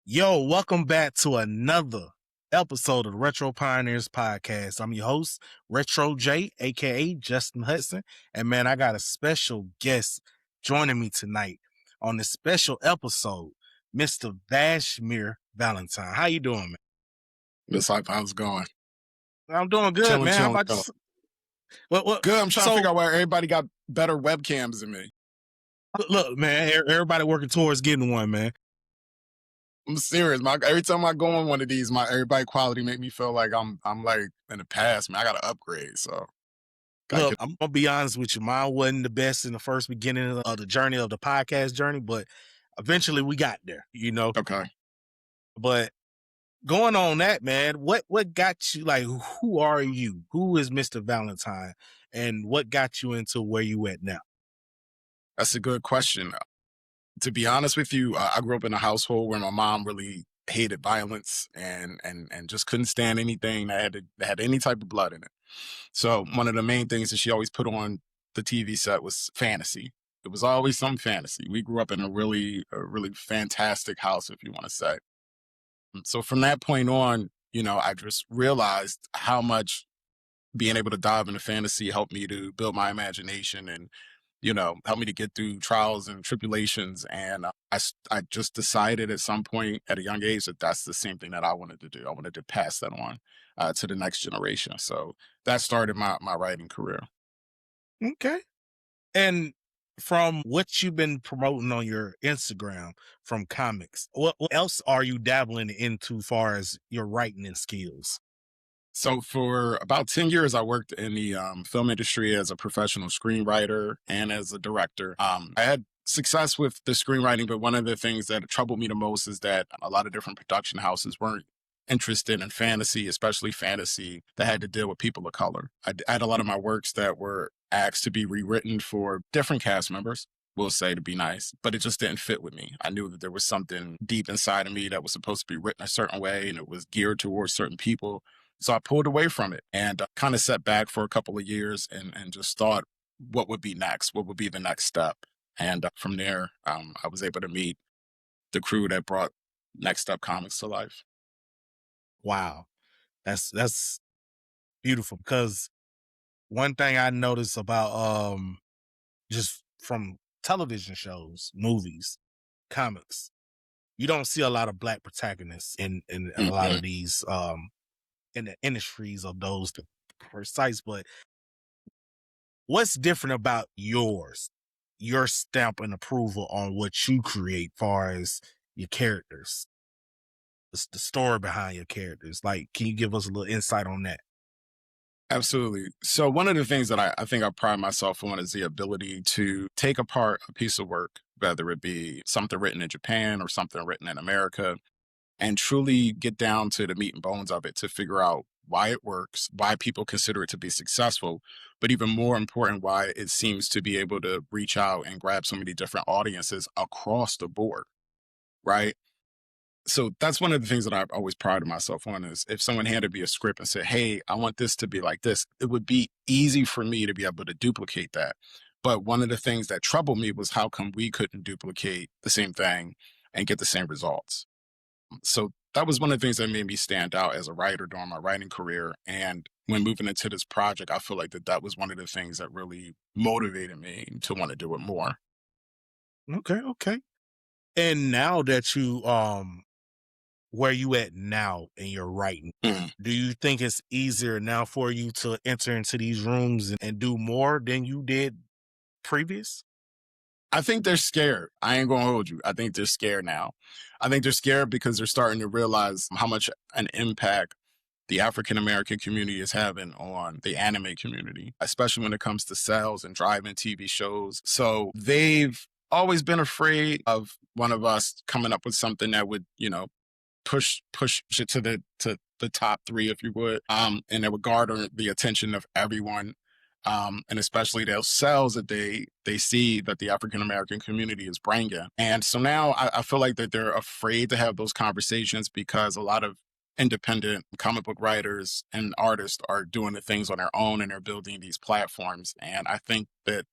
Yo, welcome back to another episode of the Retro Pioneers Podcast. I'm your host, Retro J, aka Justin Hudson. And man, I got a special guest joining me tonight on this special episode, Mr. Vashmere Valentine. How you doing, man? Miss Hype, how's it going? I'm doing good, Chilling, man. How chilling, about chilling. you? What? Good. I'm trying to So figure out why everybody got better webcams than me. look, man, everybody working towards getting one, man. I'm serious. Every time I go on one of these, my everybody quality make me feel like I'm like in the past, man. I gotta upgrade. So gotta Look, get I'm gonna be honest with you. Mine wasn't the best in the first beginning of the journey of the podcast journey, but eventually we got there, okay. But going on that, man, what got you, like, who are you? Who is Mr. Valentine? And what got you into where you at now? That's a good question. To be honest with you, I grew up in a household where my mom really hated violence and just couldn't stand anything that had any type of blood in it. So one of the main things that she always put on the TV set was fantasy. It was always some fantasy. We grew up in a really fantastic house, if you want to say. So from that point on, I just realized how much being able to dive into fantasy helped me to build my imagination and, help me to get through trials and tribulations. And I just decided at some point at a young age that that's the same thing that I wanted to do. I wanted to pass that on to the next generation. So that started my writing career. Okay. And from what you've been promoting on your Instagram from comics, what else are you dabbling into far as your writing and skills? So for about 10 years, I worked in the film industry as a professional screenwriter and as a director. I had success with the screenwriting, but one of the things that troubled me the most is that a lot of different production houses weren't interested in fantasy, especially fantasy that had to deal with people of color. I had a lot of my works that were asked to be rewritten for different cast members, we'll say, to be nice, but it just didn't fit with me. I knew that there was something deep inside of me that was supposed to be written a certain way and it was geared towards certain people. So I pulled away from it and kind of sat back for a couple of years and just thought, what would be next? What would be the next step? And from there, I was able to meet the crew that brought Next Up Comics to life. Wow. That's beautiful, because one thing I noticed about just from television shows, movies, comics, you don't see a lot of black protagonists in a lot Mm-hmm. of these in the industries of those precise. But what's different about your stamp and approval on what you create far as your characters, the story behind your characters? Like, can you give us a little insight on that? Absolutely. So one of the things that I think I pride myself on is the ability to take apart a piece of work, whether it be something written in Japan or something written in America, and truly get down to the meat and bones of it to figure out why it works, why people consider it to be successful, but even more important, why it seems to be able to reach out and grab so many different audiences across the board, right? So that's one of the things that I've always prided myself on is if someone handed me a script and said, hey, I want this to be like this, it would be easy for me to be able to duplicate that. But one of the things that troubled me was how come we couldn't duplicate the same thing and get the same results. So that was one of the things that made me stand out as a writer during my writing career. And when moving into this project, I feel like that was one of the things that really motivated me to want to do it more. Okay. And now that you where you at now in your writing, Mhm. do you think it's easier now for you to enter into these rooms and do more than you did previous? I think they're scared. I ain't gonna hold you. I think they're scared now. I think they're scared because they're starting to realize how much an impact the African American community is having on the anime community, especially when it comes to sales and driving TV shows. So they've always been afraid of one of us coming up with something that would, push it to the top three, if you would, and it would garner the attention of everyone, and especially those sales that they see that the African American community is bringing. And so now I feel like that they're afraid to have those conversations because a lot of independent comic book writers and artists are doing the things on their own and they're building these platforms. And I think that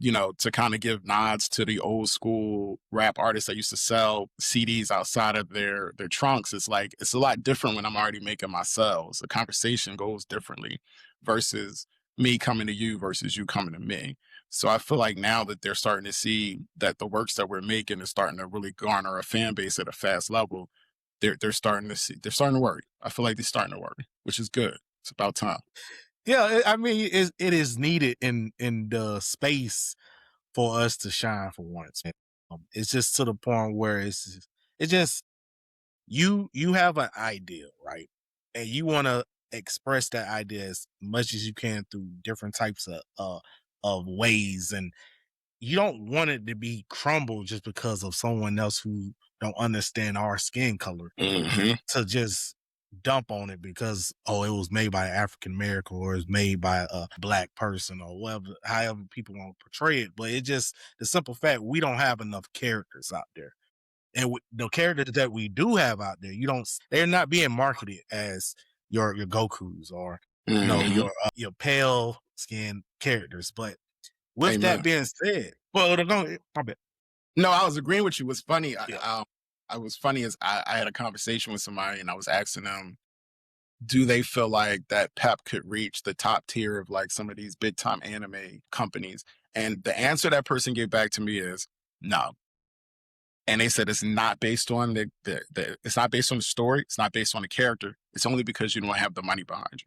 to kind of give nods to the old school rap artists that used to sell CDs outside of their trunks. It's like it's a lot different when I'm already making my sales. The conversation goes differently versus me coming to you versus you coming to me. So I feel like now that they're starting to see that the works that we're making is starting to really garner a fan base at a fast level, they're starting to see they're starting to worry. I feel like they're starting to worry, which is good. It's about time. Yeah, I mean, it is needed in the space for us to shine for once. It's just to the point where it's just you have an idea, right? And you want to express that idea as much as you can through different types of ways, and you don't want it to be crumbled just because of someone else who don't understand our skin color Hmm. to just dump on it because oh it was made by an African American or it's made by a black person or whatever however people want to portray it. But it just the simple fact we don't have enough characters out there. And the characters that we do have out there, they're not being marketed as your Gokus or Hmm. your pale skin characters. But with that Amen. being said, well, no, my bad. No, I was agreeing with you. What's funny, Yeah, I was funny is I had a conversation with somebody and I was asking them, do they feel like that Pep could reach the top tier of like some of these big time anime companies? And the answer that person gave back to me is no. And they said it's not based on it's not based on the story, it's not based on the character. It's only because you don't have the money behind you.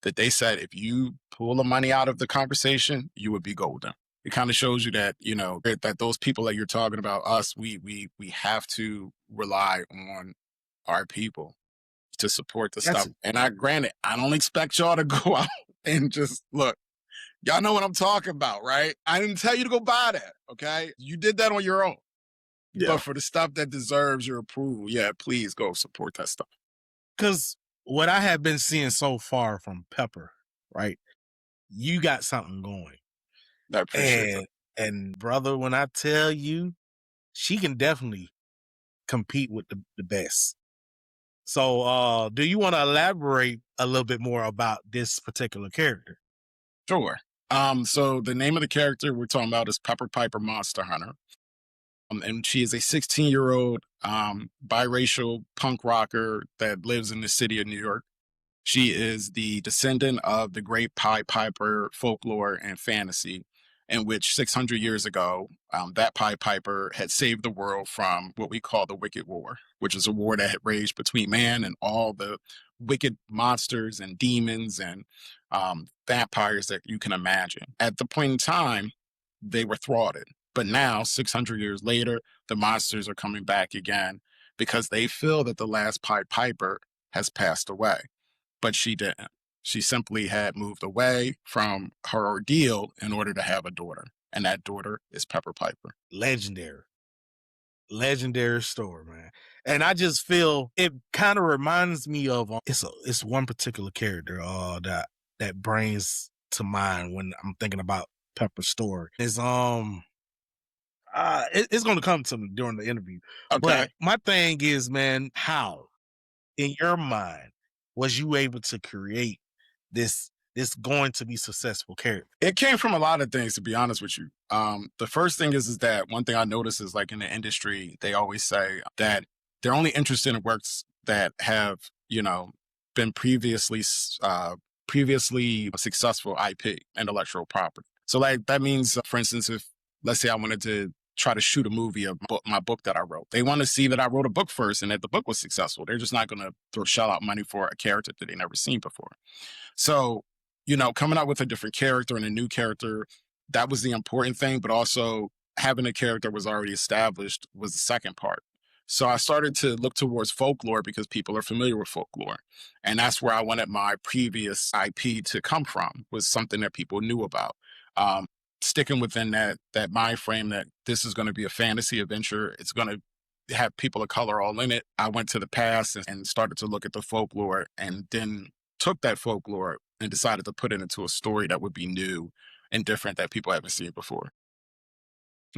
That they said if you pull the money out of the conversation, you would be golden. It kind of shows you that that those people that you're talking about, us, we have to rely on our people to support the that's stuff. And I granted, I don't expect y'all to go out and just look. Y'all know what I'm talking about, right? I didn't tell you to go buy that. Okay, you did that on your own. But yeah. for the stuff that deserves your approval, yeah, please go support that stuff. Because what I have been seeing so far from Pepper, right? You got something going. I appreciate that. And brother, when I tell you, she can definitely compete with the best. So do you want to elaborate a little bit more about this particular character? Sure. So the name of the character we're talking about is Pepper Piper Monster Hunter. And she is a 16-year-old biracial punk rocker that lives in the city of New York. She is the descendant of the great Pied Piper folklore and fantasy, in which 600 years ago, that Pied Piper had saved the world from what we call the Wicked War, which is a war that had raged between man and all the wicked monsters and demons and vampires that you can imagine. At the point in time, they were thwarted. But now, 600 years later, the monsters are coming back again because they feel that the last Pied Piper has passed away, but she didn't. She simply had moved away from her ordeal in order to have a daughter. And that daughter is Pepper Piper. Legendary. Legendary story, man. And I just feel it kind of reminds me of it's one particular character that brings to mind when I'm thinking about Pepper's story. It's going to come to me during the interview. Okay. But my thing is, man, how in your mind was you able to create this going to be successful character? It came from a lot of things, to be honest with you. The first thing is that one thing I notice is like in the industry, they always say that they're only interested in works that have, been previously successful IP, intellectual property. So like that means, for instance, if let's say I wanted to try to shoot a movie of my book that I wrote, they want to see that I wrote a book first and that the book was successful. They're just not going to throw shell out money for a character that they never seen before. So, coming out with a different character and a new character, that was the important thing, but also having a character was already established was the second part. So I started to look towards folklore because people are familiar with folklore. And that's where I wanted my previous IP to come from, was something that people knew about. Um, Sticking within that mind frame that this is going to be a fantasy adventure, it's going to have people of color all in it. I went to the past and started to look at the folklore and then took that folklore and decided to put it into a story that would be new and different that people haven't seen before.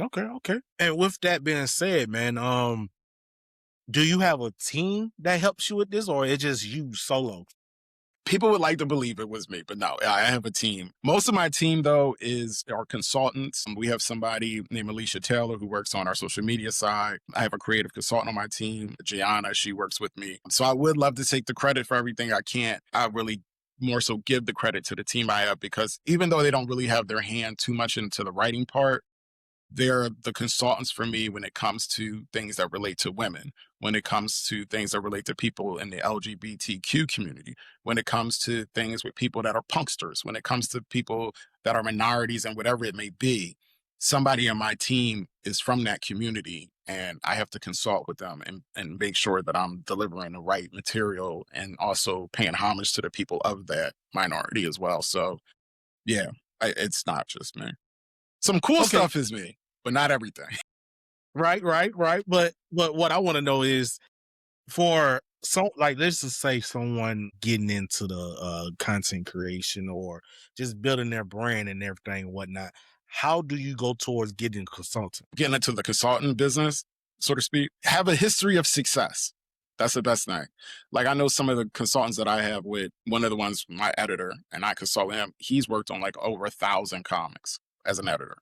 Okay, okay. And with that being said, man, do you have a team that helps you with this, or it's just you solo? People would like to believe it was me, but no, I have a team. Most of my team, though, is our consultants. We have somebody named Alicia Taylor who works on our social media side. I have a creative consultant on my team, Gianna. She works with me. So I would love to take the credit for everything. I can't. I really more so give the credit to the team I have, because even though they don't really have their hand too much into the writing part, they're the consultants for me when it comes to things that relate to women, when it comes to things that relate to people in the LGBTQ community, when it comes to things with people that are punksters, when it comes to people that are minorities and whatever it may be. Somebody on my team is from that community, and I have to consult with them and make sure that I'm delivering the right material and also paying homage to the people of that minority as well. So, yeah, it's not just me. Some cool Okay, stuff is me, but not everything. right. But what I want to know is for so like let's just say someone getting into the content creation or just building their brand and everything and whatnot. How do you go towards getting a consultant? Getting into the consultant business, so to speak, have a history of success. That's the best thing. Like, I know some of the consultants that I have with, one of the ones, my editor, and I consult him. He's worked on like over 1,000 comics as an editor.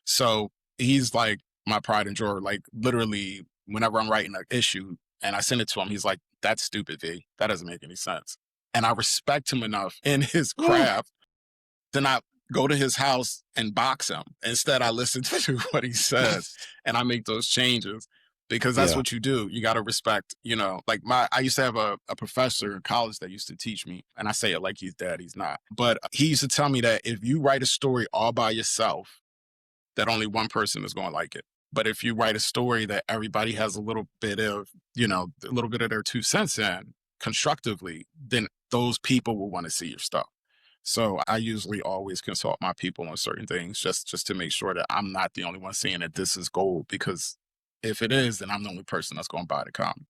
So he's like my pride and joy. Like, literally, whenever I'm writing an issue and I send it to him, he's like, "That's stupid, V. That doesn't make any sense." And I respect him enough in his Woo! craft to not go to his house and box him. Instead, I listen to what he says and I make those changes, because that's Yeah. what you do. You got to respect, like I used to have a professor in college that used to teach me, and I say it like he's dead, he's not. But he used to tell me that if you write a story all by yourself, that only one person is going to like it. But if you write a story that everybody has a little bit of, a little bit of their 2 cents in constructively, then those people will want to see your stuff. So I usually always consult my people on certain things, just to make sure that I'm not the only one seeing that this is gold. Because if it is, then I'm the only person that's going to buy the comic.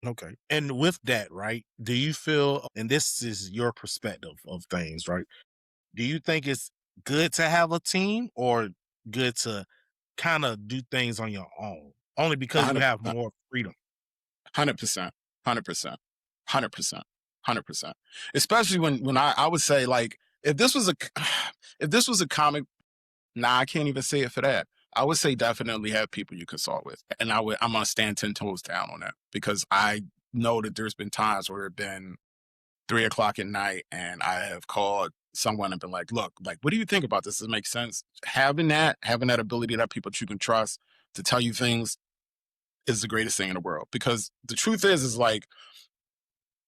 Okay. And with that, right? Do you feel, and this is your perspective of things, right? Do you think it's good to have a team or good to kind of do things on your own? Only because you 100, have more freedom. 100%, 100%, 100%, 100%. Especially when I would say, like, if this was a if this was a comic. Nah, I can't even say it for that. I would say definitely have people you consult with. And I'm gonna stand 10 toes down on that, because I know that there's been times where it's been 3 o'clock at night and I have called someone and been like, "Look, like, what do you think about this? Does it make sense?" Having that ability, that people that you can trust to tell you things, is the greatest thing in the world. Because the truth is like,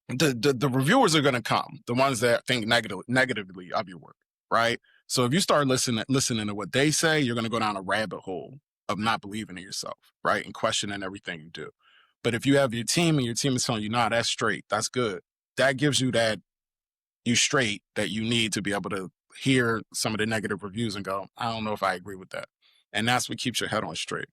the reviewers are going to come, the ones that think negatively of your work, right? So if you start listening to what they say, you're going to go down a rabbit hole of not believing in yourself, right, and questioning everything you do. But if you have your team and your team is telling you, "Nah, that's straight, that's good," that gives you that you straight that you need to be able to hear some of the negative reviews and go, "I don't know if I agree with that," and that's what keeps your head on straight.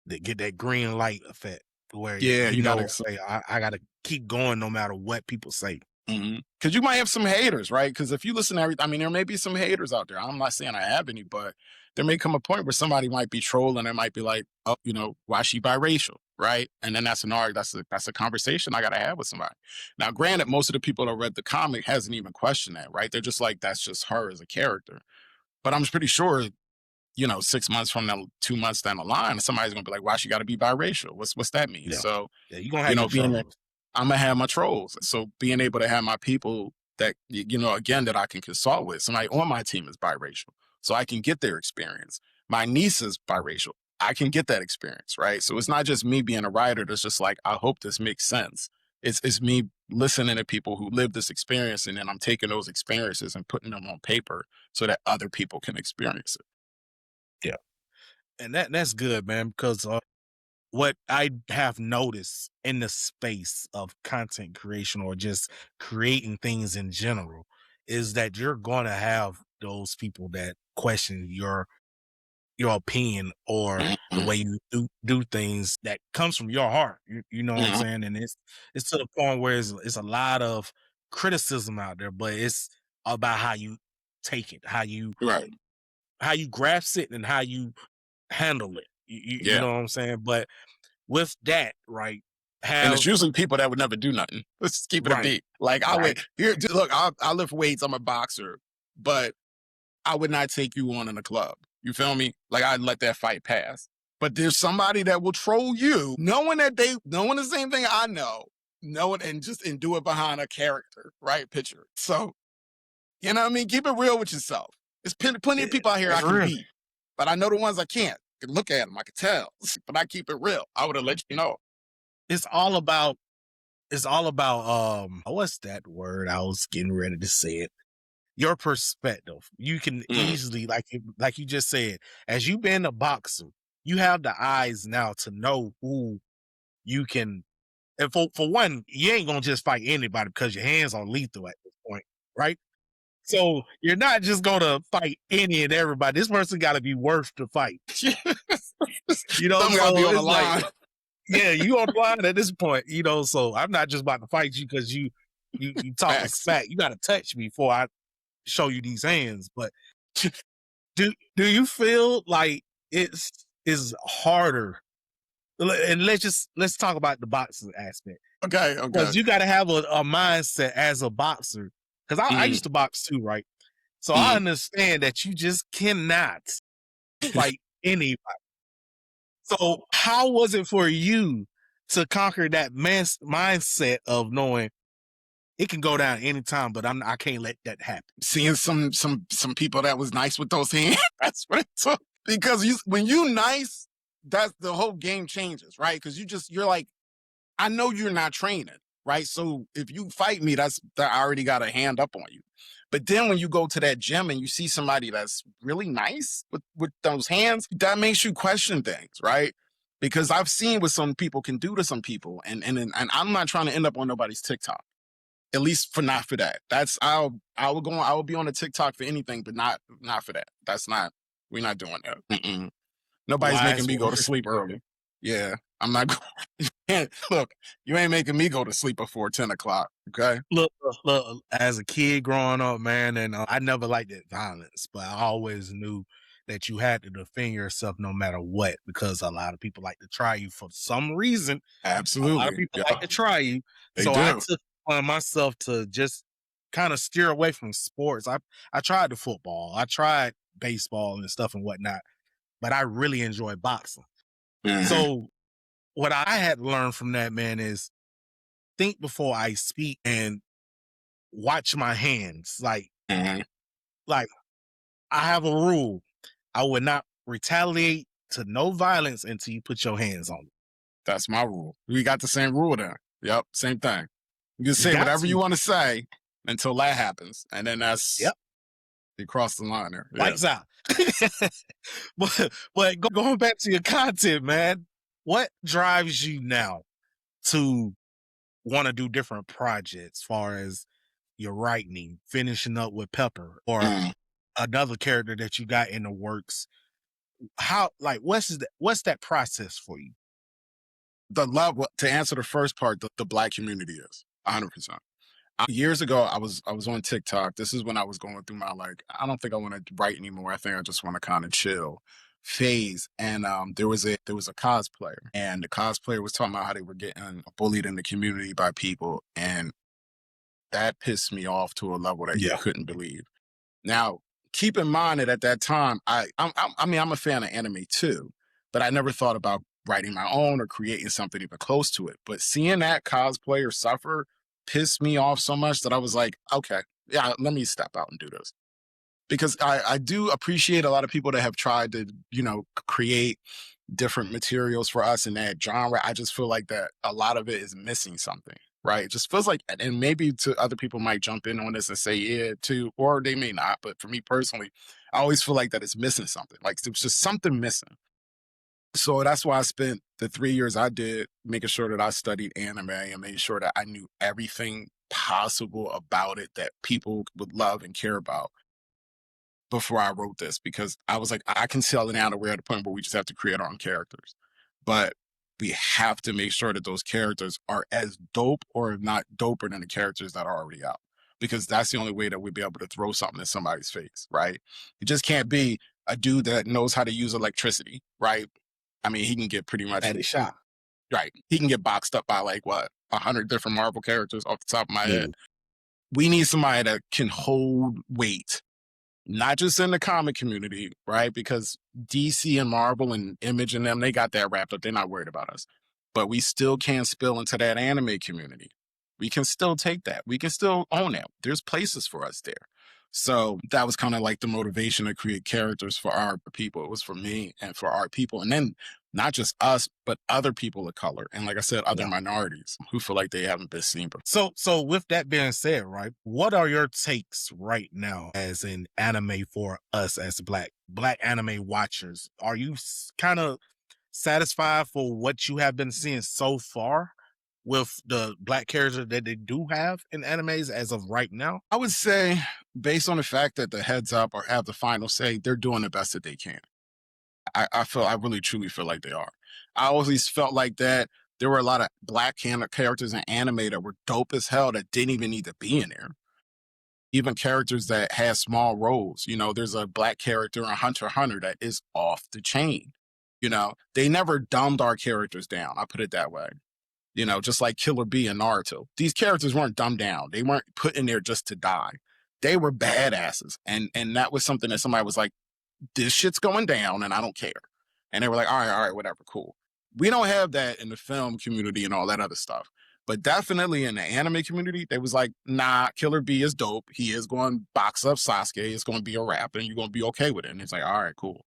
That get that green light effect where Yeah, you got to. hey, I gotta keep going no matter what people say. Because you might have some haters, right? Because if you listen to everything, I mean, there may be some haters out there. I'm not saying I have any, but there may come a point where somebody might be trolling and might be like, "Oh, why she biracial?" Right? And then that's a conversation I got to have with somebody. Now, granted, most of the people that read the comic hasn't even questioned that, right? They're just like, that's just her as a character. But I'm pretty sure, 6 months from now, 2 months down the line, somebody's gonna be like, "Why she got to be biracial? What's that mean?" Yeah. So, Yeah, you're gonna have your being troubles. I'm gonna have my trolls. So being able to have my people that again, that I can consult with, somebody on my team is biracial, so I can get their experience. My niece is biracial. I can get that experience, right? So it's not just me being a writer that's just like, I hope this makes sense. It's me listening to people who live this experience, and then I'm taking those experiences and putting them on paper so that other people can experience it. Yeah. And that's good, man, because what I have noticed in the space of content creation or just creating things in general is that you're gonna have those people that question your opinion or the way you do things that comes from your heart. You know what I'm Mhm. saying? And it's to the point where it's a lot of criticism out there, but it's about how you take it, Right. how you grasp it and how you handle it. You Yeah. know what I'm saying? But with that, right? And it's have usually people that would never do nothing. Let's just keep it a right, beat. Like I right. would here, look, I lift weights. I'm a boxer, but I would not take you on in a club. You feel me? Like I'd let that fight pass. But there's somebody that will troll you, knowing that they knowing the same thing I know, knowing and do it behind a character, right? Picture. So you know what I mean? Keep it real with yourself. There's plenty of people out here I It's can real. beat, but I know the ones I can't. I can look at them, I can tell, but I keep it real. I would have let you know. It's all about what's that word? I was getting ready to say it. Your perspective. You can Mm. easily, like you just said, as you been a boxer, you have the eyes now to know who you can. And for one, you ain't gonna just fight anybody because your hands are lethal at this point, right? So you're not just gonna fight any and everybody. This person got to be worth the fight, you know. Something gotta be So on the it's like, line. yeah, you on the line at this point, you know. So I'm not just about to fight you because you talking Facts. smack. You got to touch me before I show you these hands. But do you feel like it's is harder? And let's talk about the boxing aspect Okay, okay. because you got to have a mindset as a boxer. Because I Mm, used to box too, right? So I mm. understand that you just cannot fight anybody. So how was it for you to conquer that mindset of knowing it can go down anytime, but I can't let that happen? Seeing some people that was nice with those hands. That's what it took. Because when you nice, that's the whole game changes, right? Because you're like, I know you're not training, right? So if you fight me, that I already got a hand up on you. But then when you go to that gym and you see somebody that's really nice with those hands, that makes you question things, right? Because I've seen what some people can do to some people, and I'm not trying to end up on nobody's TikTok. At least for not for that. That's I will be on a TikTok for anything, but not for that. That's not we're not doing that. Mm-mm. Nobody's making Wise me go to word. sleep early. Yeah, I'm not going. Look, you ain't making me go to sleep before 10 o'clock. Okay. Look, as a kid growing up, man, and I never liked that violence, but I always knew that you had to defend yourself no matter what, because a lot of people like to try you for some reason. A lot of Absolutely. people like Yeah, to try you. they So I do. took upon myself to just kind of steer away from sports. I tried the football, I tried baseball and stuff and whatnot, but I really enjoy boxing. Hmm. So what I had learned from that, man, is think before I speak and watch my hands. Hmm. Like I have a rule. I would not retaliate to no violence until you put your hands on me. That's my rule. We got the same rule there. Yep, same thing. You can You say got whatever you to. want to say until that happens, and then that's Yep. you cross the line there. Yeah. Lights out. but going back to your content, man, what drives you now to want to do different projects, far as your writing, finishing up with Pepper, or Mm. another character that you got in the works? How, like, what's that process for you? The love to answer the first part, the black community is 100%. Years ago, I was on TikTok. This is when I was going through my like, I don't think I want to write anymore. I think I just want to kind of chill phase. And there was a cosplayer, and the cosplayer was talking about how they were getting bullied in the community by people, and that pissed me off to a level that you Yeah. couldn't believe. Now, keep in mind that at that time, I mean, I'm a fan of anime too, but I never thought about writing my own or creating something even close to it. But seeing that cosplayer suffer pissed me off so much that I was like, okay, yeah, let me step out and do this. Because I do appreciate a lot of people that have tried to, create different materials for us in that genre. I just feel like that a lot of it is missing something, right? It just feels like, and maybe to other people might jump in on this and say, yeah, too, or they may not. But for me personally, I always feel like that it's missing something. Like there's just something missing. So that's why I spent the 3 years I did making sure that I studied anime and made sure that I knew everything possible about it that people would love and care about before I wrote this, because I was like, I can sell it now that we're at a point where we just have to create our own characters. But we have to make sure that those characters are as dope or if not doper than the characters that are already out. Because that's the only way that we'd be able to throw something in somebody's face, right? It just can't be a dude that knows how to use electricity, right? I mean, he can get pretty much At a shop. Right. He can get boxed up by like what, 100 different Marvel characters off the top of my Yeah. head. We need somebody that can hold weight, not just in the comic community, right? Because DC and Marvel and Image and them, they got that wrapped up. They're not worried about us. But we still can't spill into that anime community. We can still take that. We can still own that. There's places for us there. So that was kind of like the motivation to create characters for our people. It was for me and for our people. And then not just us, but other people of color. And like I said, other Yeah. minorities who feel like they haven't been seen before. So with that being said, right, what are your takes right now as an anime for us as black anime watchers? Are you kind of satisfied for what you have been seeing so far with the black characters that they do have in animes as of right now? I would say, based on the fact that the heads up or have the final say, they're doing the best that they can. I really truly feel like they are. I always felt like that there were a lot of black characters in anime that were dope as hell that didn't even need to be in there. Even characters that had small roles. You know, there's a black character in Hunter x Hunter that is off the chain. You know, they never dumbed our characters down. I put it that way. You know, just like Killer Bee and Naruto. These characters weren't dumbed down. They weren't put in there just to die. They were badasses. And that was something that somebody was like, this shit's going down and I don't care. And they were like, all right, whatever, cool. We don't have that in the film community and all that other stuff. But definitely in the anime community, they was like, nah, Killer Bee is dope. He is going to box up Sasuke. It's going to be a rap and you're going to be okay with it. And it's like, all right, cool.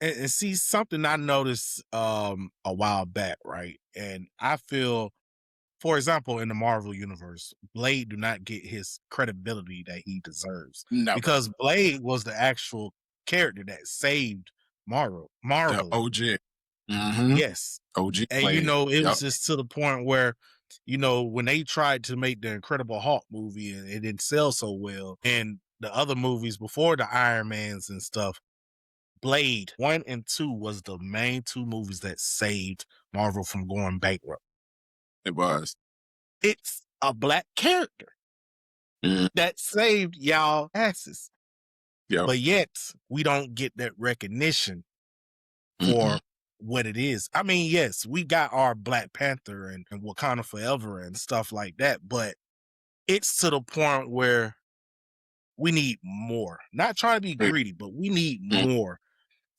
And see something I noticed a while back, right? And I feel, for example, in the Marvel universe, Blade do not get his credibility that he deserves Never. because Blade was the actual character that saved Marvel. The Marvel, OG. Mm-hmm. yes, OG and Blade. it Yep. was just to the point where, when they tried to make the Incredible Hulk movie and it didn't sell so well, and the other movies before the Iron Mans and stuff, Blade 1 and 2 was the main two movies that saved Marvel from going bankrupt. It was. It's a black character Mm, that saved y'all asses. yep. But yet we don't get that recognition Mm-mm. for what it is. I mean, yes, we got our Black Panther and Wakanda Forever and stuff like that, but it's to the point where we need more. Not trying to be We, greedy, but we need mm, more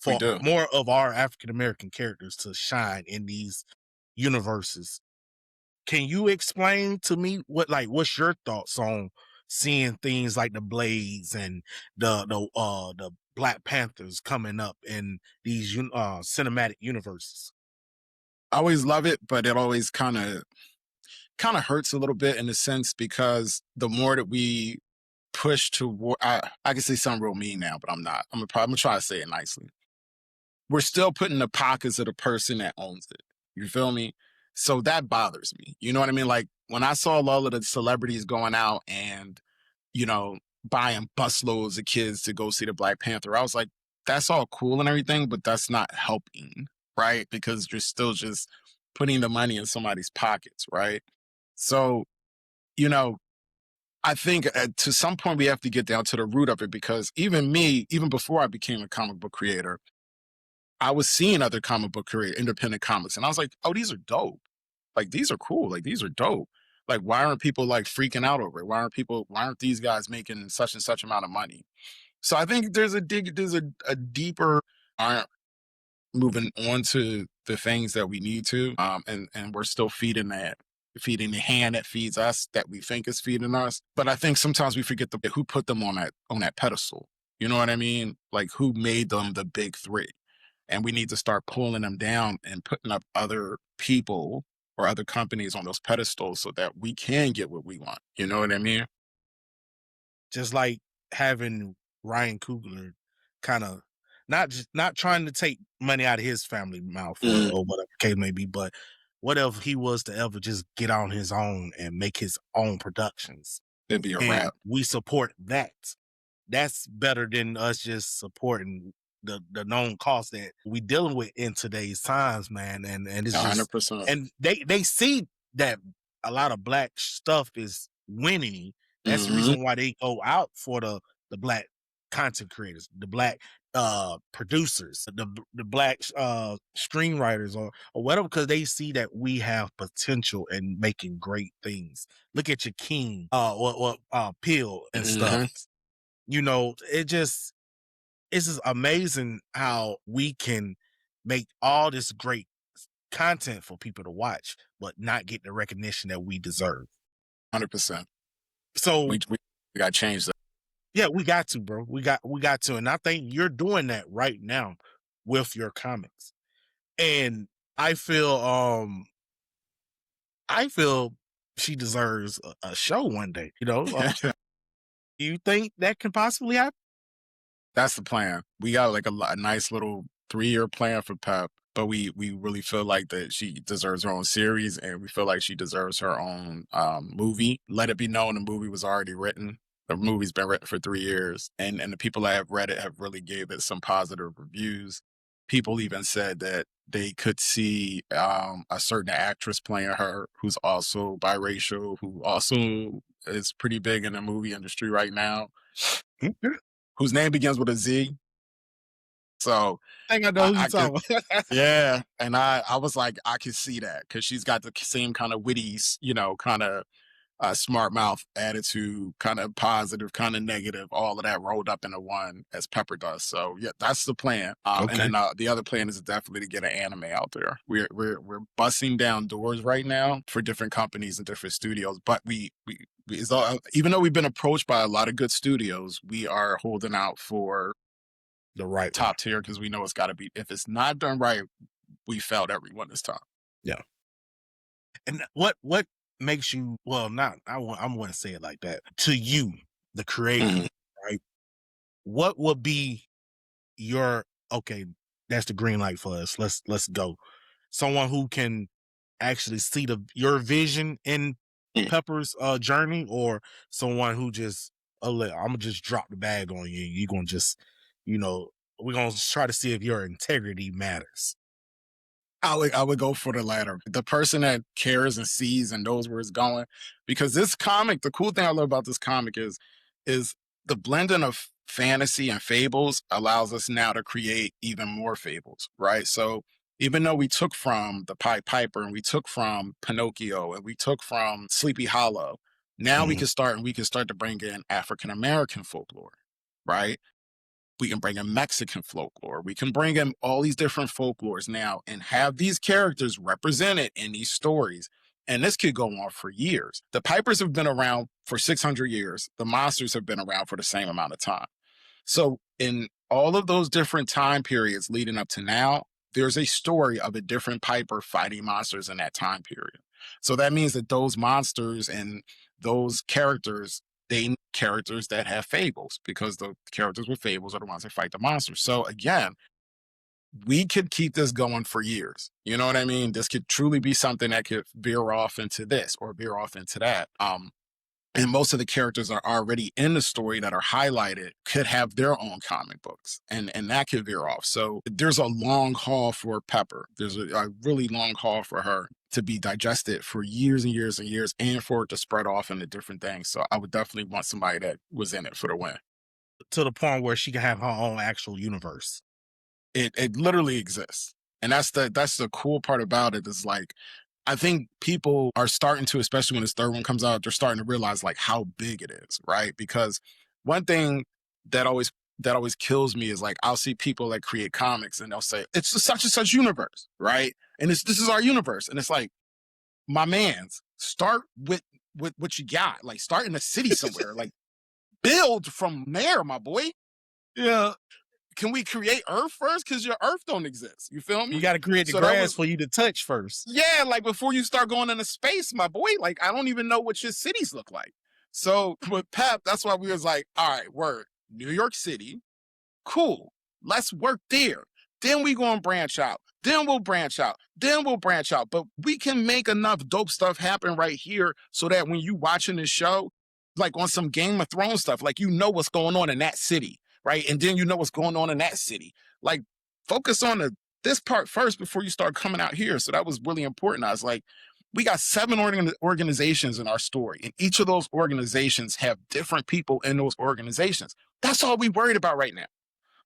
we for do. more of our African American characters to shine in these universes. Can you explain to me what's your thoughts on seeing things like the Blades and the Black Panthers coming up in these cinematic universes? I always love it, but it always kind of hurts a little bit in a sense because the more that we push toward, I can say something real mean now, but I'm not. I'm gonna try to say it nicely. We're still putting in the pockets of the person that owns it. You feel me? So that bothers me. You know what I mean? Like when I saw all of the celebrities going out and you know buying busloads of kids to go see the Black Panther, I was like, that's all cool and everything, but that's not helping, right? Because you're still just putting the money in somebody's pockets, right? So you know, I think to some point we have to get down to the root of it because even me, even before I became a comic book creator, I was seeing other comic book creator, independent comics, and I was like, oh, these are dope. Like these are cool. Like these are dope. Like why aren't people like freaking out over it? Why aren't these guys making such and such amount of money? So I think there's a deeper aren't moving on to the things that we need to. And we're still feeding the hand that feeds us that we think is feeding us. But I think sometimes we forget who put them on that pedestal. You know what I mean? Like who made them the big three. And we need to start pulling them down and putting up other people or other companies on those pedestals so that we can get what we want. You know what I mean? Just like having Ryan Coogler kind of not trying to take money out of his family mouth Mm, or whatever the case may be, but what if he was to ever just get on his own and make his own productions it'd be a and wrap. we support that? That's better than us just supporting the known cost that we dealing with in today's times, man. And it's just 100%. and they see that a lot of black stuff is winning. That's the Hmm. reason why they go out for the black content creators, the black producers, the black screenwriters or whatever, because they see that we have potential in making great things. Look at your King, what Peel and stuff. Hmm. You know, it's just amazing how we can make all this great content for people to watch, but not get the recognition that we deserve. 100%. So We got to change that. yeah, we got to, bro. We got to, and I think you're doing that right now with your comics. And I feel, I feel she deserves a show one day. You know, do you think that can possibly happen? That's the plan. We got like a nice little 3-year plan for Pep, but we really feel like that she deserves her own series, and we feel like she deserves her own movie. Let it be known the movie was already written. The movie's been written for 3 years, and the people that have read it have really gave it some positive reviews. People even said that they could see a certain actress playing her who's also biracial, who also is pretty big in the movie industry right now, Okay. whose name begins with a Z. So I think I know who I you're could, talking about. yeah. And I was like, I could see that because she's got the same kind of witty, kind of smart mouth attitude, kind of positive, kind of negative, all of that rolled up into one as Pepper does. So yeah, that's the plan. And Okay. then the other plan is definitely to get an anime out there. We're busting down doors right now for different companies and different studios, but it's all, even though we've been approached by a lot of good studios, we are holding out for The right one. top tier because we know it's got to be. If it's not done right, we failed everyone this time. Yeah. And what makes you, well, not I'm going to say it like that. To you, the creator, Mhm. right? What would be your, okay, that's the green light for us. Let's go. Someone who can actually see your vision in Mm. Pepper's journey, or someone who just, I'm gonna just drop the bag on you. You're gonna just, you know, we're gonna try to see if your integrity matters. I would go for the latter. The person that cares and sees and knows where it's going. Because this comic, the cool thing I love about this comic is the blending of fantasy and fables allows us now to create even more fables, right? So even though we took from the Pied Piper and we took from Pinocchio and we took from Sleepy Hollow, now Mhm. we can start to bring in African American folklore, right? We can bring in Mexican folklore. We can bring in all these different folklores now and have these characters represented in these stories. And this could go on for years. The Pipers have been around for 600 years. The monsters have been around for the same amount of time. So, in all of those different time periods leading up to now, there's a story of a different Piper fighting monsters in that time period. So, that means that those monsters and those characters, they need characters that have fables because the characters with fables are the ones that fight the monsters. So, again, we could keep this going for years. You know what I mean? This could truly be something that could veer off into this or veer off into that. And most of the characters are already in the story that are highlighted could have their own comic books and that could veer off. So there's a long haul for Pepper. There's a really long haul for her to be digested for years and years and years and for it to spread off into different things. So I would definitely want somebody that was in it for the win. To the point where she can have her own actual universe. It literally exists. And that's the cool part about it is like I think people are starting to, especially when this third one comes out, they're starting to realize like how big it is, right? Because one thing that always kills me is like I'll see people that create comics and they'll say it's a such and such universe, right? And this is our universe, and it's like my man's start with what you got, like start in a city somewhere, like build from there, my boy. Yeah. Can we create Earth first? Because your Earth don't exist. You feel You me? got to create the So that grass was for you to touch first. yeah, like before you start going into space, my boy, like I don't even know what your cities look like. So with Pep, that's why we was like, all right, word, New York City, cool. Let's work there. Then we gonna branch out. Then we'll branch out. Then we'll branch out. But we can make enough dope stuff happen right here so that when you watching this show, like on some Game of Thrones stuff, like you know what's going on in that city, right? And then you know what's going on in that city. Like focus on this part first before you start coming out here. So that was really important. I was like, we got 7 organizations in our story, and each of those organizations have different people in those organizations. That's all we worried about right now.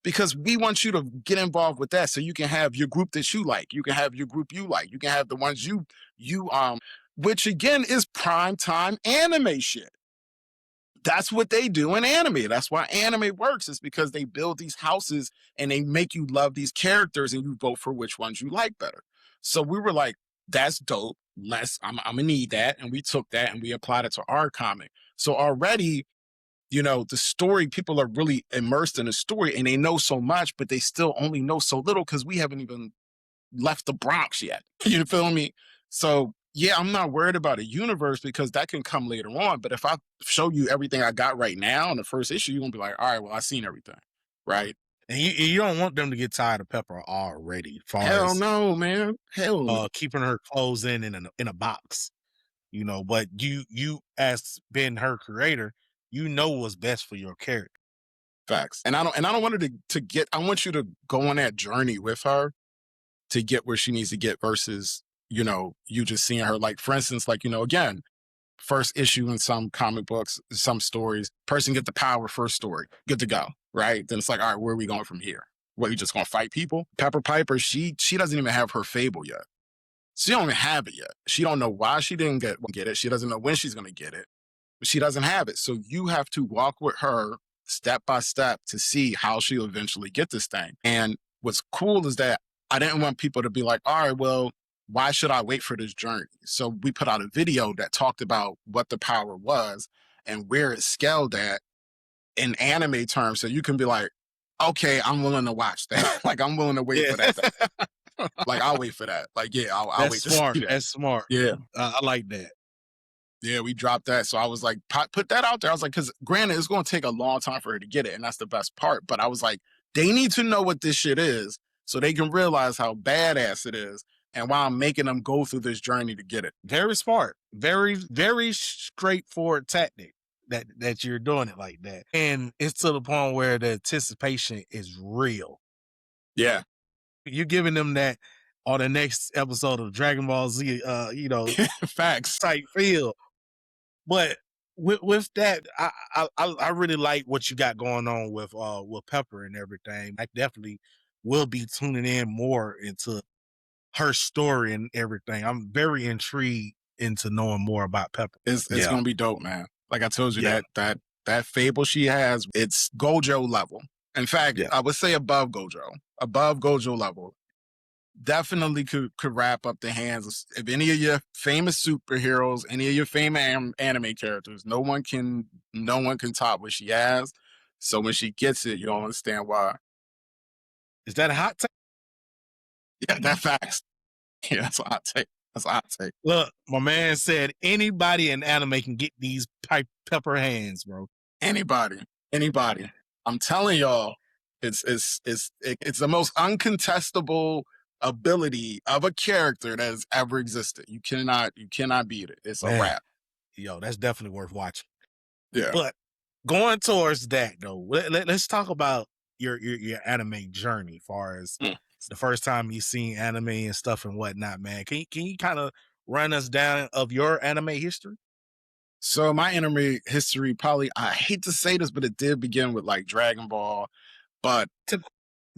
because we want you to get involved with that so you can have your group that you like. You can have your group you like. You can have the ones you which again is prime time anime shit. That's what they do in anime. That's why anime works, is because they build these houses and they make you love these characters and you vote for which ones you like better. So we were like, that's dope. I'm gonna need that. And we took that and we applied it to our comic. So already, the story, people are really immersed in the story and they know so much, but they still only know so little because we haven't even left the Bronx yet. You feel me? So yeah, I'm not worried about a universe because that can come later on. But if I show you everything I got right now in the first issue, you're gonna be like, all right, well, I've seen everything. Right. And you don't want them to get tired of Pepper already, as far Hell as no, man. Hell no. keeping her clothes in a box. But you as being her creator, what's best for your character. Facts. And I don't want her to get, I want you to go on that journey with her to get where she needs to get versus, you just seeing her. Like, for instance, like, again, first issue in some comic books, some stories, person get the power, first story, good to go, right? Then it's like, all right, where are we going from here? What, you just gonna fight people? Pepper Piper, she doesn't even have her fable yet. She don't even have it yet. She don't know why she didn't get it. She doesn't know when she's gonna get it. But she doesn't have it. So you have to walk with her step by step to see how she'll eventually get this thing. And what's cool is that I didn't want people to be like, all right, well, why should I wait for this journey? So we put out a video that talked about what the power was and where it's scaled at in anime terms. So you can be like, okay, I'm willing to watch that. Like, I'm willing to wait for that. Like, I'll wait for that. Like, yeah, I'll wait to see that. That's smart. Yeah. I like that. Yeah, we dropped that. So I was like, put that out there. I was like, because granted, it's going to take a long time for her to get it. And that's the best part. But I was like, they need to know what this shit is so they can realize how badass it is and why I'm making them go through this journey to get it. Very smart. Very, very straightforward tactic that you're doing it like that. And it's to the point where the anticipation is real. Yeah. You're giving them that on the next episode of Dragon Ball Z, Facts type feel. But with that, I really like what you got going on with Pepper and everything. I definitely will be tuning in more into her story and everything. I'm very intrigued into knowing more about Pepper. It's gonna be dope, man. Like I told you, that fable she has, it's Gojo level. In fact, I would say above Gojo level. Definitely could wrap up the hands of any of your famous superheroes, any of your famous anime characters. No one can top what she has. So when she gets it, you'll understand why. Is that a hot take? Yeah, that facts. Yeah, that's a hot take. That's a hot take. Look, my man said anybody in anime can get these Pepper hands, bro. Anybody. I'm telling y'all, it's the most uncontestable ability of a character that has ever existed. You cannot beat it. It's a wrap. Yo, that's definitely worth watching. Yeah. But going towards that though, let's talk about your anime journey, as far as the first time you seen anime and stuff and whatnot, man. Can you kind of run us down of your anime history? So my anime history, probably, I hate to say this, but it did begin with like Dragon Ball, but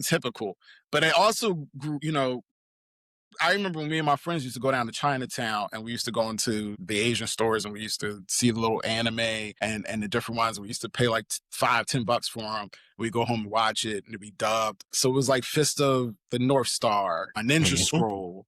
typical. But it also grew, I remember when me and my friends used to go down to Chinatown and we used to go into the Asian stores and we used to see the little anime and the different ones. We used to pay like $5-10 for them. We go home and watch it and it'd be dubbed. So it was like Fist of the North Star, a Ninja Scroll.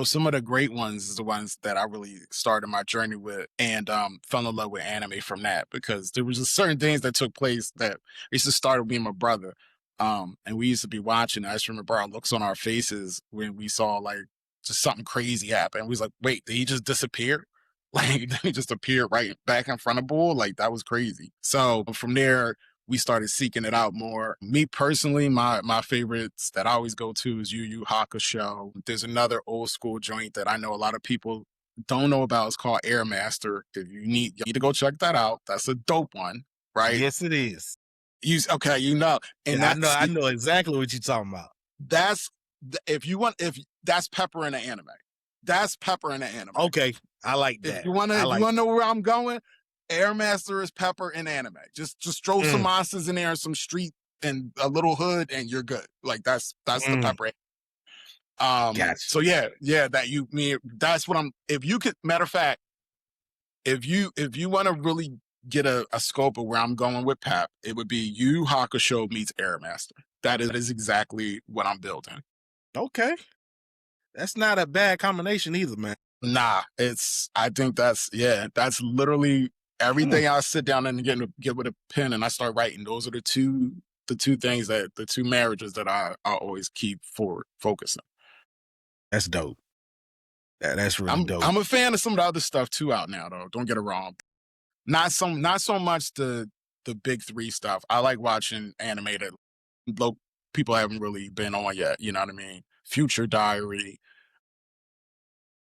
Some of the great ones is the ones that I really started my journey with and fell in love with anime from that, because there was just certain things that took place that I used to start with me and my brother. And we used to be watching. I just remember our looks on our faces when we saw like just something crazy happen. We was like, wait, did he just disappear? Like, did he just appear right back in front of Bull? Like, that was crazy. So from there, we started seeking it out more. Me personally, my favorites that I always go to is Yu Yu Hakusho. There's another old school joint that I know a lot of people don't know about. It's called Air Master. If you need to go check that out. That's a dope one, right? Yes, it is. And I know exactly what you're talking about. That's that's Pepper in the anime. That's Pepper in the anime. Okay, I like that. If you wanna know where I'm going, Air Master is Pepper in anime. Just throw some monsters in there and some street and a little hood, and you're good. Like that's the Mm, pepper. gotcha. So yeah, that you mean that's what I'm. If you could, matter of fact, if you want to really get a scope of where I'm going with Pap, it would be Yu Hakusho meets Airmaster. That is exactly what I'm building. Okay. That's not a bad combination either, man. Nah, I think that's literally every Mm, day I sit down and get with a pen and I start writing. Those are the two things the two marriages that I always keep forward focusing. that's dope. That's really dope. I'm a fan of some of the other stuff too out now though. Don't get it wrong. Not so much the big three stuff. I like watching animated low people haven't really been on yet, you know what I mean? Future Diary,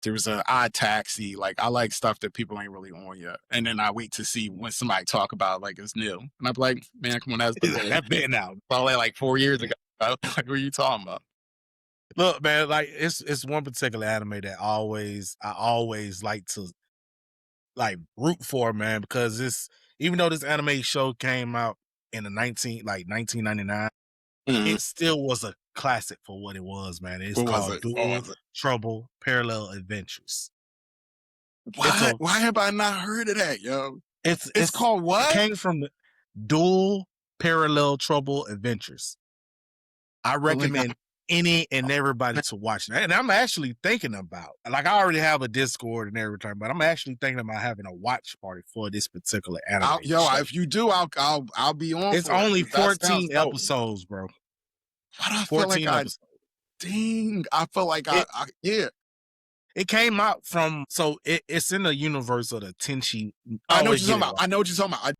there's an Odd Taxi. Like I like stuff that people ain't really on yet. And then I wait to see when somebody talk about like it's new. And I'm like, man, come on, that's That been out. probably like 4 years ago. Like, what are you talking about? Look, man, like it's one particular anime that I always like to like root for, man, because it's even though this anime show came out in the 1999, Mhm. it still was a classic for what it was, man. It's What was called it? What Dual was it? Trouble Parallel Adventures. It's What? a Why have I not heard of that, yo? It's it's called it what? came from the Dual Parallel Trouble Adventures. I Like, recommend any and everybody to watch it. And I'm actually thinking about, like, I already have a Discord and everything, but I'm actually thinking about having a watch party for this particular anime show. If you do, I'll be on It's for it only because that sounds 14 dope. episodes, bro. Why do I feel like 14 episodes. I feel like It yeah. it came out from it's in the universe of the Tenchi. I I know what always you're get talking it about. right. I know what you're talking about.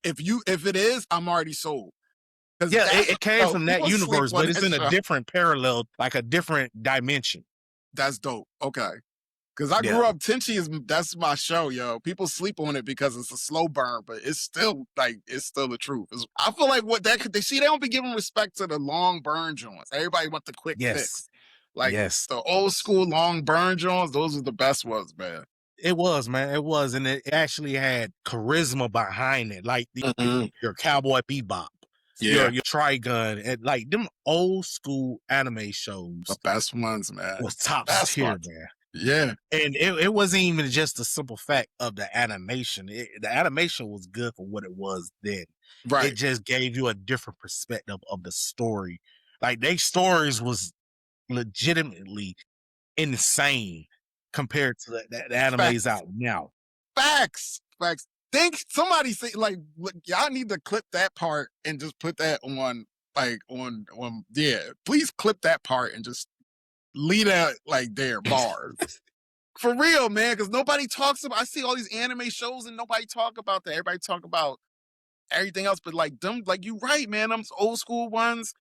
If it is, I'm already sold. Because Yeah, that it came from that people sleep universe, on but it's that in a show. different parallel, like a different dimension. That's dope. Okay. Because I Yeah. grew up, that's my show, yo. People sleep on it because it's a slow burn, but it's still the truth. I feel like what that could they see they don't be giving respect to the long burn joints. Everybody want the quick Yes. fix. Like Yes. the old school long burn joints, those are the best ones, man. It was, man. It was, and it actually had charisma behind it, like Mhm. your Cowboy Bebop, Yeah, your Trigun, and like them old school anime the shows best ones, man. was top Best tier, ones. man. Yeah, And it wasn't even just the simple fact of the animation. The animation was good for what it was then. It right. just gave you a different perspective of the story. Like they stories was legitimately insane compared to the animes Facts. out now. Facts. Facts. Think somebody say like look, y'all need to clip that part and just put that on like on yeah. Please clip that part and just leave that like there bars. For real, man, because nobody talks about I see all these anime shows and nobody talk about that. Everybody talk about everything else, but like them, like you right, man. Them old school ones,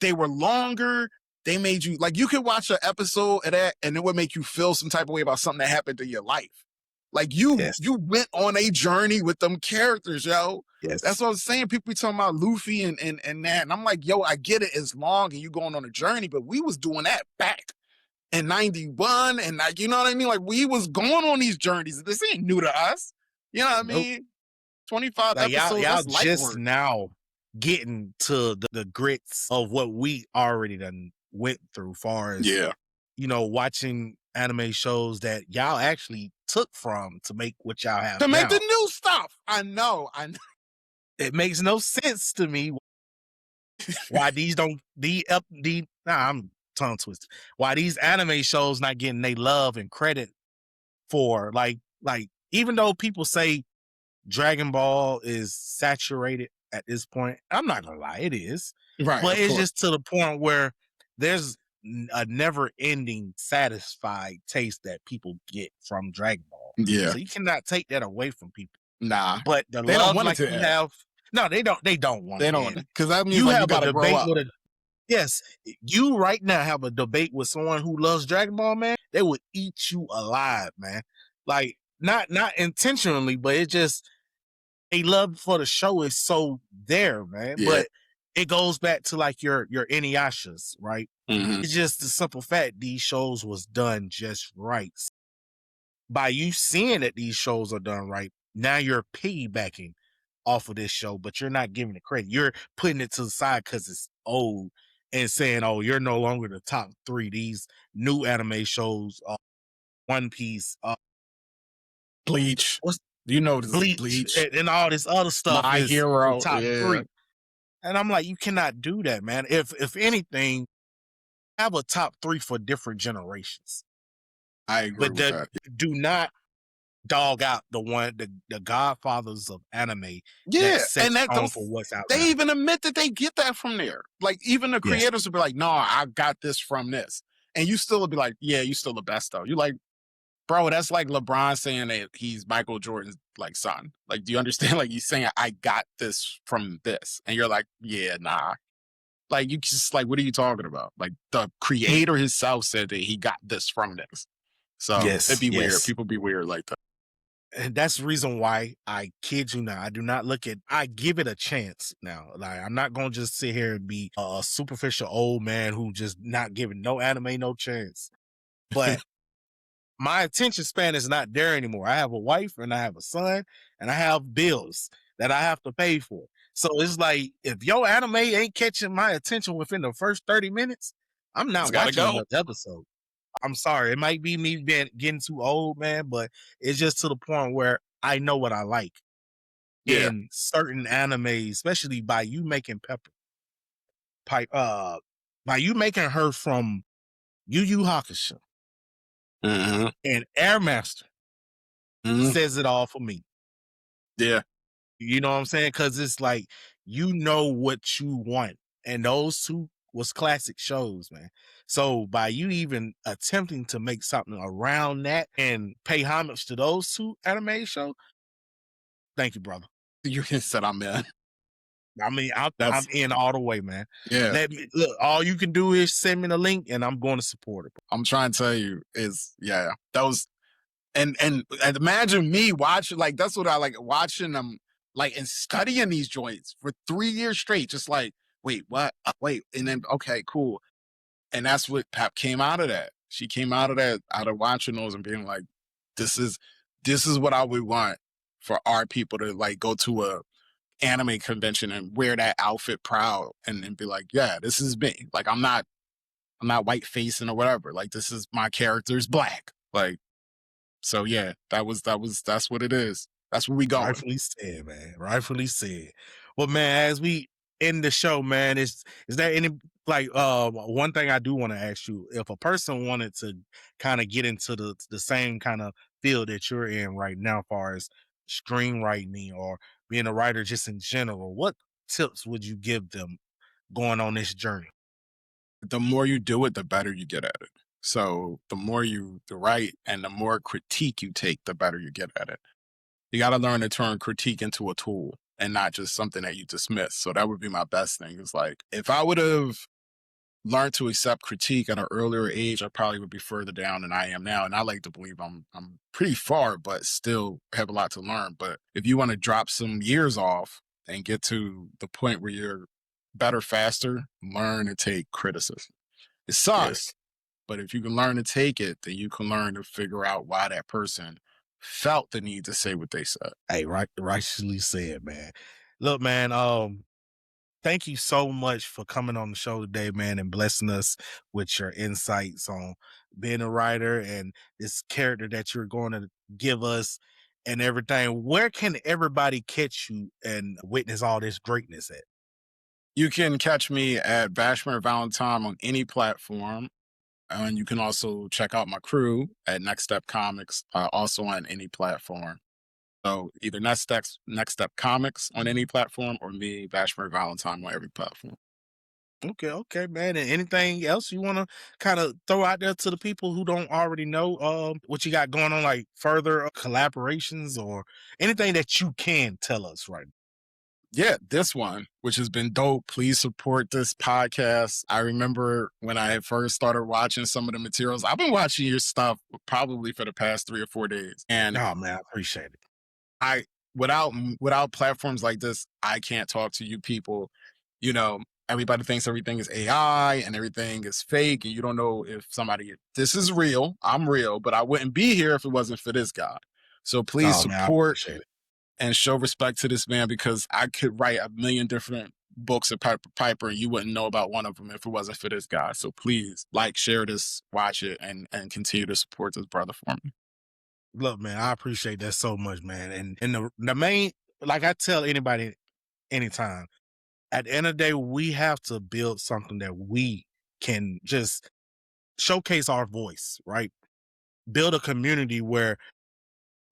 they were longer. They made you like you could watch an episode of that and it would make you feel some type of way about something that happened in your life. Like Yes. you went on a journey with them characters, yo. That's Yes. what I was saying. People be talking about Luffy and that. And I'm like, yo, I get it. It's long and you going on a journey, but we was doing that back in 91. And like, you know what I mean? Like we was going on these journeys. This ain't new to us. You know what I Nope. mean? 25 Like episodes, y'all that's light just work. now getting to the grits of what we already done went through far as, Yeah. watching anime shows that y'all actually took from to make what y'all have To make the now. new stuff. I know. I know. It makes no sense to me why these don't I'm tongue twisted. Why these anime shows not getting they love and credit for like even though people say Dragon Ball is saturated at this point. I'm not gonna lie, it is, Right, but of it's course. just to the point where there's a never-ending satisfied taste that people get from Dragon Ball. Yeah. So you cannot take that away from people. Nah. But the They don't love want it like to you end. have, no, they don't. They don't want They to don't want end. it. Because that means You like you have a gotta grow debate up. with a yes. You right now have a debate with someone who loves Dragon Ball, man. They would eat you alive, man. Like not intentionally, but it just they love for the show is so there, man. Yeah. But it goes back to like your Inuyashas, right? Mhm. It's just the simple fact these shows was done just right. By you seeing that these shows are done right, now you're piggybacking off of this show, but you're not giving it credit. You're putting it to the side because it's old and saying, "Oh, you're no longer the top three." These new anime shows, One Piece, Bleach. what's You know this is Bleach, Bleach. and all this other stuff My is the Hero. top Yeah, three. And I'm like, you cannot do that, man. If anything, have a top three for different generations, I agree but with that. do not dog out the godfathers of anime that Yeah, set and that tone those for what's out they now. even admit that they get that from there. Like even the Yes. creators will be like, "No, I got this from this," and you still would be like, "Yeah, you still the best though." You're like, bro, that's like LeBron saying that he's Michael Jordan's like son. Like, do you understand? Like, he's saying, "I got this from this," and you're like, "Yeah, nah." Like, you just like, what are you talking about? Like, the creator himself said that he got this from this. So it'd Yes, be weird. yes. People be weird like that. And that's the reason why I kid you not, I do not look at I give it a chance now. Like I'm not gonna just sit here and be a superficial old man who just not giving no anime no chance. But my attention span is not there anymore. I have a wife and I have a son and I have bills that I have to pay for. So it's like if your anime ain't catching my attention within the first 30 minutes, I'm It's not gotta watching go. another episode. I'm sorry. It might be me getting too old, man, but it's just to the point where I know what I like. Yeah. In certain animes, especially by you making Pepper Pipe, by you making her from Yu Yu Hakusho Hmm. and Air Master Hmm. says it all for me. Yeah. You know what I'm saying? Because it's like you know what you want, and those two was classic shows, man. So by you even attempting to make something around that and pay homage to those two anime shows, thank you, brother. You can set I'm in. I mean, I'm That's in all the way, man. yeah. Let me look. All you can do is send me the link, and I'm going to support it. I'm trying to tell you is yeah. That was and imagine me watching like that's what I like watching them like and studying these joints for 3 years straight. Just like wait, what? Wait, and then okay, cool. And that's what Pap came out of that. She came out of that out of watching those and being like, this is what I would want for our people to like go to a anime convention and wear that outfit proud and be like, yeah, this is me. Like I'm not white facing or whatever. Like this is my character's black. Like so yeah, that's what it is. That's where we going. Rightfully said, man. Rightfully said. Well, man, as we end the show, man, is there any like one thing I do want to ask you? If a person wanted to kind of get into the same kind of field that you're in right now, as far as screenwriting or being a writer just in general, what tips would you give them going on this journey? The more you do it, the better you get at it. So the more you write and the more critique you take, the better you get at it. You got to learn to turn critique into a tool and not just something that you dismiss. So that would be my best thing. Is like if I would have learned to accept critique at an earlier age, I probably would be further down than I am now. And I like to believe I'm pretty far, but still have a lot to learn. But if you want to drop some years off and get to the point where you're better faster, learn to take criticism. It sucks, Yes. but if you can learn to take it, then you can learn to figure out why that person felt the need to say what they said. Hey, rightfully said, man. Look, man, thank you so much for coming on the show today, man, and blessing us with your insights on being a writer and this character that you're going to give us and everything. Where can everybody catch you and witness all this greatness at? You can catch me at Vashmere Valentine on any platform. And you can also check out my crew at Next Step Comics, also on any platform. So either Next Step Comics on any platform or me, Vashmere Valentine, on every platform. Okay, okay, man. And anything else you want to kind of throw out there to the people who don't already know what you got going on, like further collaborations or anything that you can tell us right Yeah, this one, which has been dope. Please support this podcast. I remember when I first started watching some of the materials. I've been watching your stuff probably for the past 3 or 4 days. And now? Oh, man, I appreciate it. I without platforms like this, I can't talk to you people. You know, everybody thinks everything is AI and everything is fake, and you don't know if somebody this is real. I'm real, but I wouldn't be here if it wasn't for this guy. So please Oh, man, I support appreciate it. and show respect to this man because I could write a million different books of Piper and you wouldn't know about one of them if it wasn't for this guy. So please like, share this, watch it, and continue to support this brother for me. Look, man, I appreciate that so much, man. And the main, like I tell anybody anytime, at the end of the day, we have to build something that we can just showcase our voice, right? Build a community where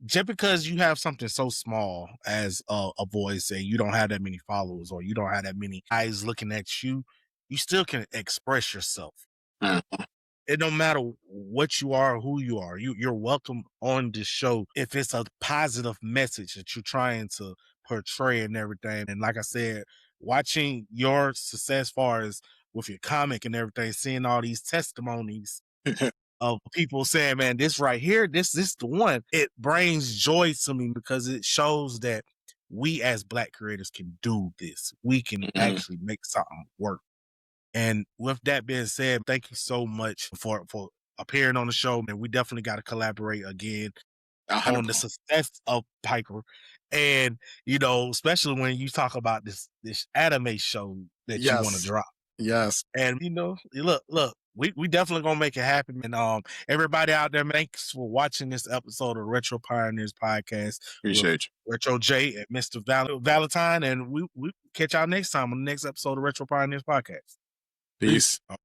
just because you have something so small as a voice and you don't have that many followers or you don't have that many eyes looking at you, you still can express yourself. Mm. It don't matter what you are or who you are. You're welcome on this show if it's a positive message that you're trying to portray and everything. And like I said, watching your success far as with your comic and everything, seeing all these testimonies of people saying, man, this right here, this the one. It brings joy to me because it shows that we as Black creators can do this. We can Mhm. actually make something work. And with that being said, thank you so much for appearing on the show. And we definitely got to collaborate again on the 100%. success of Piper. And especially when you talk about this anime show that you want to Yes. drop. Yes. And look, we definitely gonna make it happen. And everybody out there, thanks for watching this episode of Retro Pioneers Podcast with Appreciate you. Retro J and Mr. Valentine. And we catch y'all next time on the next episode of Retro Pioneers Podcast. Peace. Peace.